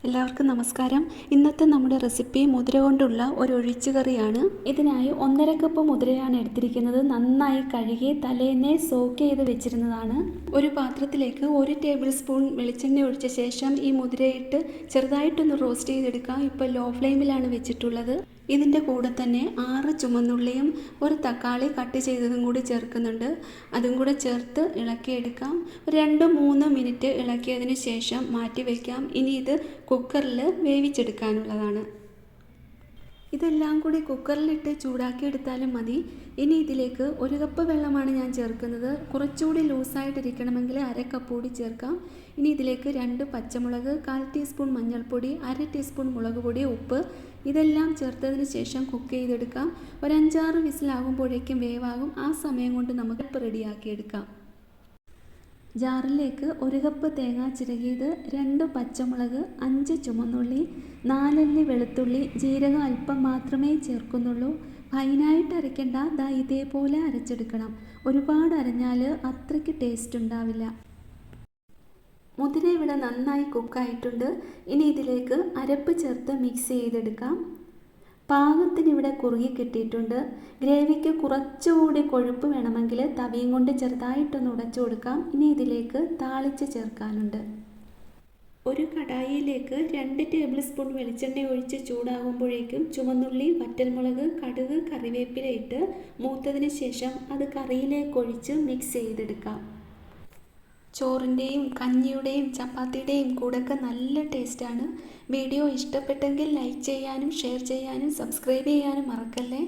എല്ലാവർക്കും നമസ്കാരം. ഇന്നത്തെ നമ്മുടെ റെസിപ്പി മുതിര കൊണ്ടുള്ള ഒരു ഒഴിച്ചുകറിയാണ്. ഇതിനായി 1.5 കപ്പ് മുതിരയാണ് എടുത്തിരിക്കുന്നത്. നന്നായി കഴുകി തലേന്നേ സോക്ക് ചെയ്ത് വെച്ചിരുന്നതാണ്. ഒരു പാത്രത്തിലേക്ക് 1 ടേബിൾ സ്പൂൺ വെളിച്ചെണ്ണ ഒഴിച്ച ശേഷം ഈ മുതിരയിട്ട് ചെറുതായിട്ടൊന്ന് റോസ്റ്റ് ചെയ്തെടുക്കാം. ഇപ്പോൾ ലോ ഫ്ലെയിമിലാണ് വെച്ചിട്ടുള്ളത്. ഇതിൻ്റെ കൂടെ തന്നെ 6 ചുമന്നുള്ളിയും 1 തക്കാളി കട്ട് ചെയ്തതും കൂടി ചേർക്കുന്നുണ്ട്. അതും കൂടെ ചേർത്ത് ഇളക്കിയെടുക്കാം. 2-3 മിനിറ്റ് ഇളക്കിയതിന് ശേഷം മാറ്റി വയ്ക്കാം. ഇനി ഇത് കുക്കറിൽ വേവിച്ചെടുക്കാനുള്ളതാണ്. ഇതെല്ലാം കൂടി കുക്കറിലിട്ട് ചൂടാക്കിയെടുത്താലും മതി. ഇനി ഇതിലേക്ക് 1 കപ്പ് വെള്ളമാണ് ഞാൻ ചേർക്കുന്നത്. കുറച്ചുകൂടി ലൂസായിട്ടിരിക്കണമെങ്കിൽ 1/2 കപ്പ് കൂടി ചേർക്കാം. ഇനി ഇതിലേക്ക് 2 പച്ചമുളക്, 1/4 ടീസ്പൂൺ മഞ്ഞൾപ്പൊടി, 1/2 ടീസ്പൂൺ മുളക് പൊടി, ഉപ്പ് ഇതെല്ലാം ചേർത്തതിന് ശേഷം കുക്ക് ചെയ്തെടുക്കാം. ഒരു 5-6 വിസിലാകുമ്പോഴേക്കും വേവാകും. ആ സമയം കൊണ്ട് നമുക്ക് റെഡിയാക്കിയെടുക്കാം. ജാറിലേക്ക് 1 കപ്പ് തേങ്ങ ചിരകിയത്, 2 പച്ചമുളക്, 5 ചുമന്നുള്ളി, 4 അല്ലി വെളുത്തുള്ളി, ജീരകം അല്പം മാത്രമേ ചേർക്കുന്നുള്ളൂ. ഫൈനായിട്ട് അരയ്ക്കേണ്ട, ഇതേപോലെ അരച്ചെടുക്കണം. ഒരുപാട് അരഞ്ഞാൽ അത്രയ്ക്ക് ടേസ്റ്റ് ഉണ്ടാവില്ല. മുതിര ഇവിടെ നന്നായി കുക്കായിട്ടുണ്ട്. ഇനി ഇതിലേക്ക് അരപ്പ് ചേർത്ത് മിക്സ് ചെയ്തെടുക്കാം. പാകത്തിന് ഇവിടെ കുറുകി കിട്ടിയിട്ടുണ്ട്. ഗ്രേവിക്ക് കുറച്ചുകൂടി കൊഴുപ്പ് വേണമെങ്കിൽ തവിയും കൊണ്ട് ചെറുതായിട്ടൊന്ന് ഉടച്ചു കൊടുക്കാം. ഇനി ഇതിലേക്ക് താളിച്ച് ചേർക്കാനുണ്ട്. ഒരു കടായിയിലേക്ക് 2 ടേബിൾ സ്പൂൺ വെളിച്ചെണ്ണ ഒഴിച്ച് ചൂടാകുമ്പോഴേക്കും ചുവന്നുള്ളി, വറ്റൽമുളക്, കടുക്, കറിവേപ്പില ഇട്ട് മൂത്തതിന് ശേഷം അത് കറിയിലേക്ക് ഒഴിച്ച് മിക്സ് ചെയ്തെടുക്കാം. ചോറിൻ്റെയും കഞ്ഞിയുടെയും ചപ്പാത്തിയുടെയും കൂടെയൊക്കെ നല്ല ടേസ്റ്റാണ്. വീഡിയോ ഇഷ്ടപ്പെട്ടെങ്കിൽ ലൈക്ക് ചെയ്യാനും ഷെയർ ചെയ്യാനും സബ്സ്ക്രൈബ് ചെയ്യാനും മറക്കല്ലേ.